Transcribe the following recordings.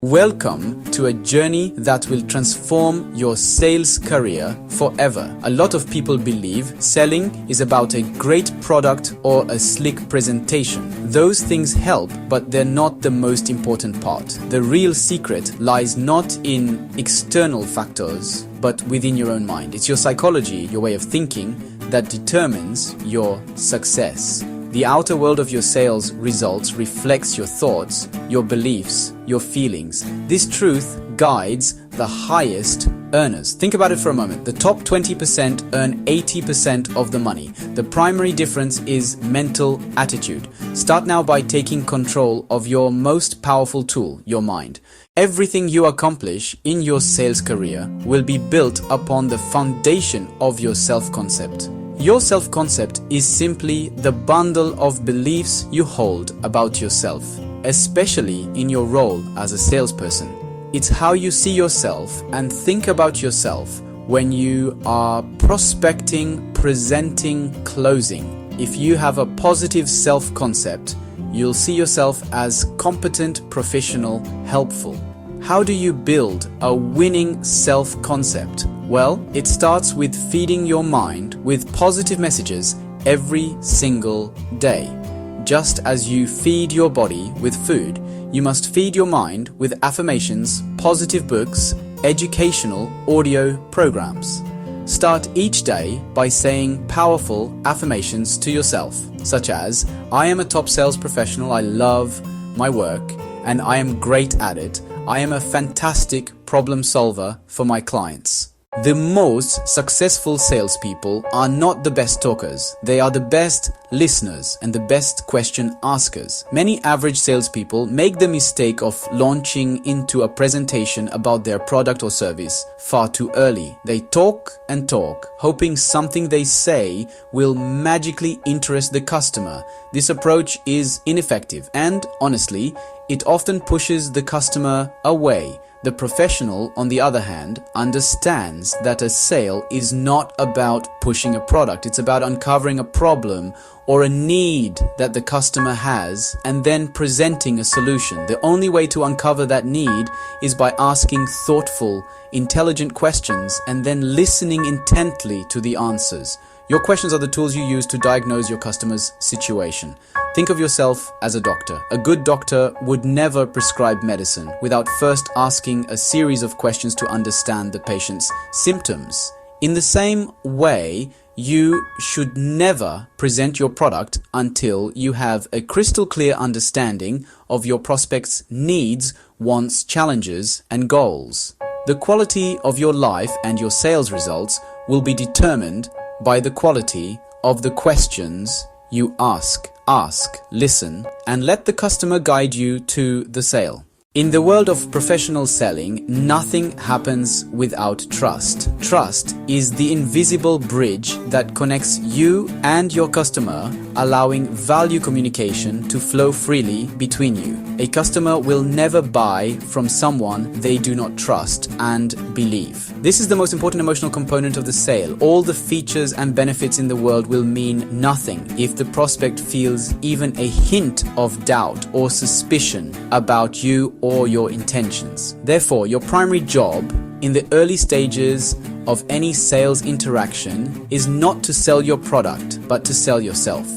Welcome to a journey that will transform your sales career forever. A lot of people believe selling is about a great product or a slick presentation. Those things help, but they're not the most important part. The real secret lies not in external factors, but within your own mind. It's your psychology, your way of thinking, that determines your success. The outer world of your sales results reflects your thoughts, your beliefs, your feelings. This truth guides the highest earners. Think about it for a moment. The top 20% earn 80% of the money. The primary difference is mental attitude. Start now by taking control of your most powerful tool, your mind. Everything you accomplish in your sales career will be built upon the foundation of your self-concept. Your self-concept is simply the bundle of beliefs you hold about yourself, especially in your role as a salesperson. It's how you see yourself and think about yourself when you are prospecting, presenting, closing. If you have a positive self-concept, you'll see yourself as competent, professional, helpful. How do you build a winning self-concept? Well, it starts with feeding your mind with positive messages every single day. Just as you feed your body with food, you must feed your mind with affirmations, positive books, educational audio programs. Start each day by saying powerful affirmations to yourself, such as, I am a top sales professional, I love my work, and I am great at it. I am a fantastic problem solver for my clients. The most successful salespeople are not the best talkers. They are the best listeners and the best question askers. Many average salespeople make the mistake of launching into a presentation about their product or service far too early. They talk and talk, hoping something they say will magically interest the customer. This approach is ineffective and, honestly, it often pushes the customer away. The professional, on the other hand, understands that a sale is not about pushing a product. It's about uncovering a problem or a need that the customer has and then presenting a solution. The only way to uncover that need is by asking thoughtful, intelligent questions and then listening intently to the answers. Your questions are the tools you use to diagnose your customer's situation. Think of yourself as a doctor. A good doctor would never prescribe medicine without first asking a series of questions to understand the patient's symptoms. In the same way, you should never present your product until you have a crystal clear understanding of your prospect's needs, wants, challenges, and goals. The quality of your life and your sales results will be determined by the quality of the questions you ask. Listen, and let the customer guide you to the sale. In the world of professional selling, nothing happens without trust. Trust is the invisible bridge that connects you and your customer, allowing value communication to flow freely between you. A customer will never buy from someone they do not trust and believe. This is the most important emotional component of the sale. All the features and benefits in the world will mean nothing if the prospect feels even a hint of doubt or suspicion about you or your intentions. Therefore, your primary job in the early stages of any sales interaction is not to sell your product, but to sell yourself.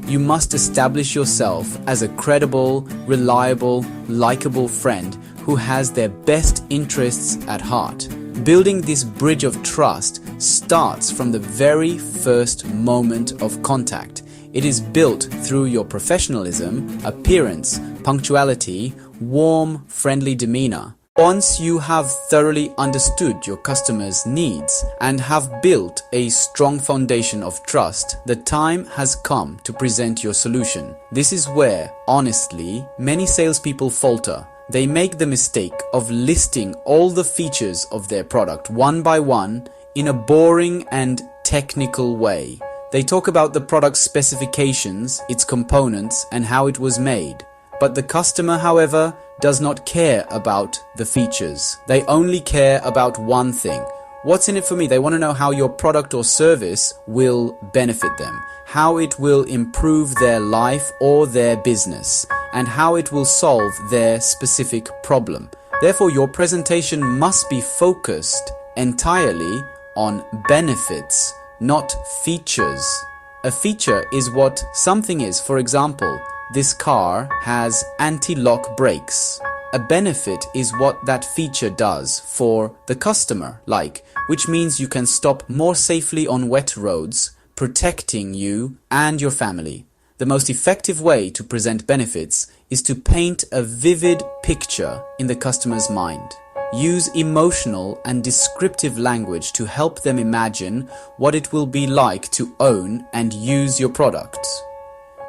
You must establish yourself as a credible, reliable, likable friend who has their best interests at heart. Building this bridge of trust starts from the very first moment of contact. It is built through your professionalism, appearance, punctuality, warm, friendly demeanor. Once you have thoroughly understood your customer's needs and have built a strong foundation of trust, the time has come to present your solution. This is where, honestly, many salespeople falter. They make the mistake of listing all the features of their product one by one in a boring and technical way. They talk about the product's specifications, its components, and how it was made. But the customer, however, does not care about the features. They only care about one thing. What's in it for me? They want to know how your product or service will benefit them, how it will improve their life or their business, and how it will solve their specific problem. Therefore, your presentation must be focused entirely on benefits, not features. A feature is what something is. For example, this car has anti-lock brakes. A benefit is what that feature does for the customer, which means you can stop more safely on wet roads, protecting you and your family. The most effective way to present benefits is to paint a vivid picture in the customer's mind. Use emotional and descriptive language to help them imagine what it will be like to own and use your products.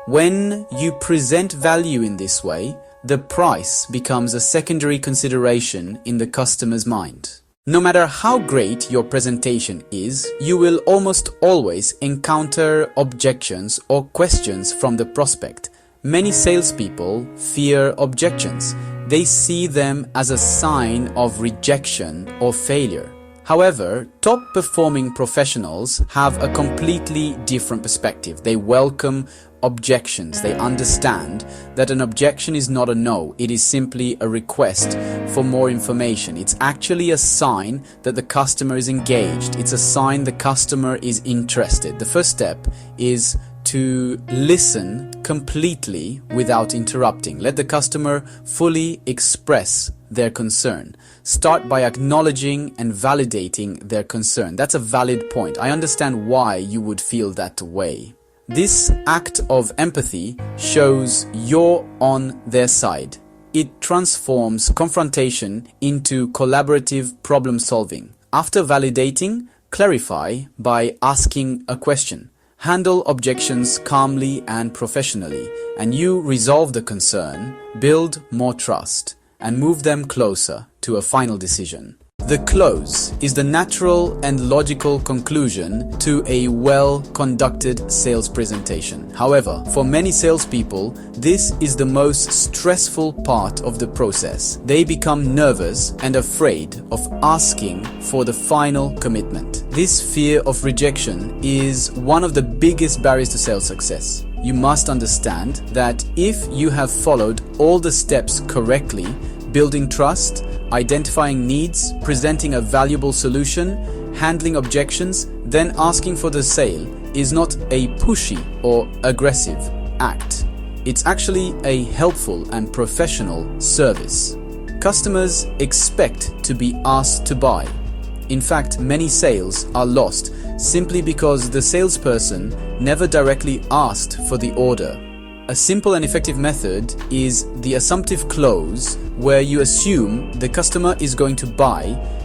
When you present value in this way, the price becomes a secondary consideration in the customer's mind. No matter how great your presentation is, you will almost always encounter objections or questions from the prospect. Many salespeople fear objections. They see them as a sign of rejection or failure. However, top-performing professionals have a completely different perspective. They welcome objections. They understand that an objection is not a no. It is simply a request for more information. It's actually a sign that the customer is engaged. It's a sign the customer is interested. The first step is to listen completely without interrupting. Let the customer fully express their concern. Start by acknowledging and validating their concern. That's a valid point. I understand why you would feel that way. This act of empathy shows you're on their side. It transforms confrontation into collaborative problem solving. After validating, clarify by asking a question. Handle objections calmly and professionally, and you resolve the concern, build more trust, and move them closer to a final decision. The close is the natural and logical conclusion to a well-conducted sales presentation. However, for many salespeople, this is the most stressful part of the process. They become nervous and afraid of asking for the final commitment. This fear of rejection is one of the biggest barriers to sales success. You must understand that if you have followed all the steps correctly, building trust, identifying needs, presenting a valuable solution, handling objections, then asking for the sale is not a pushy or aggressive act. It's actually a helpful and professional service. Customers expect to be asked to buy. In fact, many sales are lost simply because the salesperson never directly asked for the order. A simple and effective method is the assumptive close, where you assume the customer is going to buy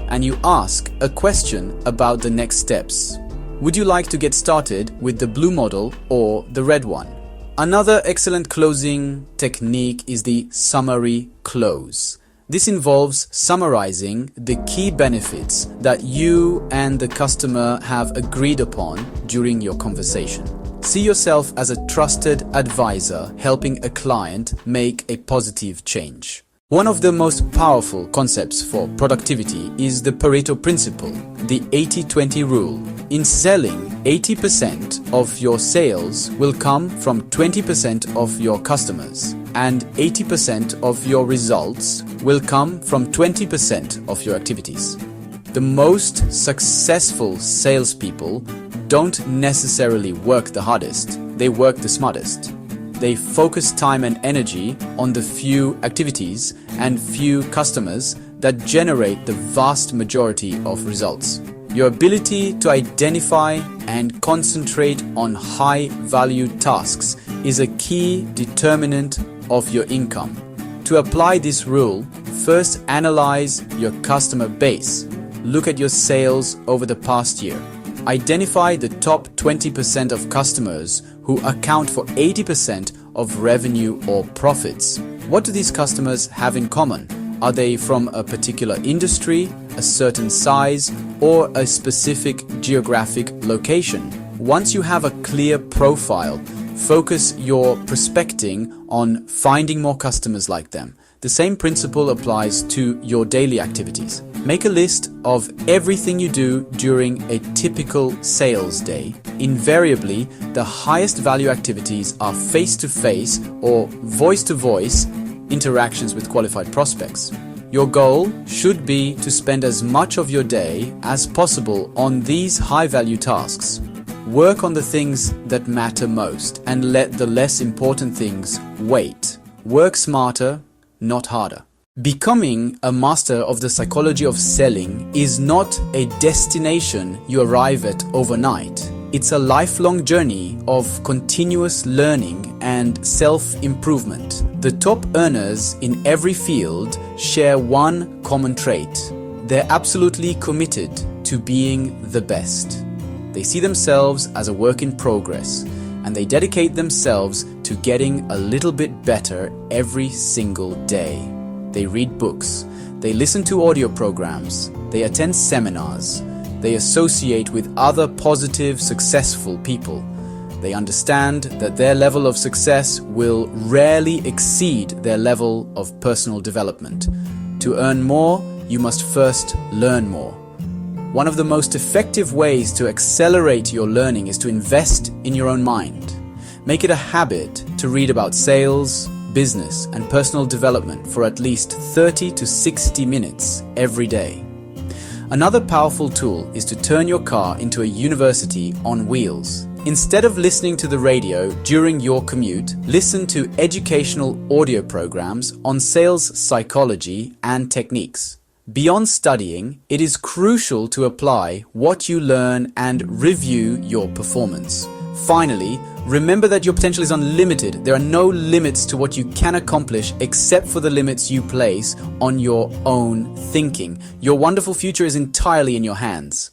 and you ask a question about the next steps. Would you like to get started with the blue model or the red one? Another excellent closing technique is the summary close. This involves summarizing the key benefits that you and the customer have agreed upon during your conversation. See yourself as a trusted advisor helping a client make a positive change. One of the most powerful concepts for productivity is the Pareto principle, the 80-20 rule. In selling, 80% of your sales will come from 20% of your customers, and 80% of your results will come from 20% of your activities. The most successful salespeople don't necessarily work the hardest, they work the smartest. They focus time and energy on the few activities and few customers that generate the vast majority of results. Your ability to identify and concentrate on high-value tasks is a key determinant of your income. To apply this rule, first analyze your customer base. Look at your sales over the past year. Identify the top 20% of customers who account for 80% of revenue or profits. What do these customers have in common? Are they from a particular industry, a certain size, or a specific geographic location? Once you have a clear profile, focus your prospecting on finding more customers like them. The same principle applies to your daily activities. Make a list of everything you do during a typical sales day. Invariably, the highest value activities are face-to-face or voice-to-voice interactions with qualified prospects. Your goal should be to spend as much of your day as possible on these high-value tasks. Work on the things that matter most and let the less important things wait. Work smarter, not harder. Becoming a master of the psychology of selling is not a destination you arrive at overnight. It's a lifelong journey of continuous learning and self-improvement. The top earners in every field share one common trait. They're absolutely committed to being the best. They see themselves as a work in progress, and they dedicate themselves to getting a little bit better every single day. They read books, they listen to audio programs, they attend seminars, they associate with other positive, successful people. They understand that their level of success will rarely exceed their level of personal development. To earn more, you must first learn more. One of the most effective ways to accelerate your learning is to invest in your own mind. Make it a habit to read about sales, business, and personal development for at least 30 to 60 minutes every day. Another powerful tool is to turn your car into a university on wheels. Instead of listening to the radio during your commute, listen to educational audio programs on sales psychology and techniques. Beyond studying, it is crucial to apply what you learn and review your performance. Finally, remember that your potential is unlimited. There are no limits to what you can accomplish except for the limits you place on your own thinking. Your wonderful future is entirely in your hands.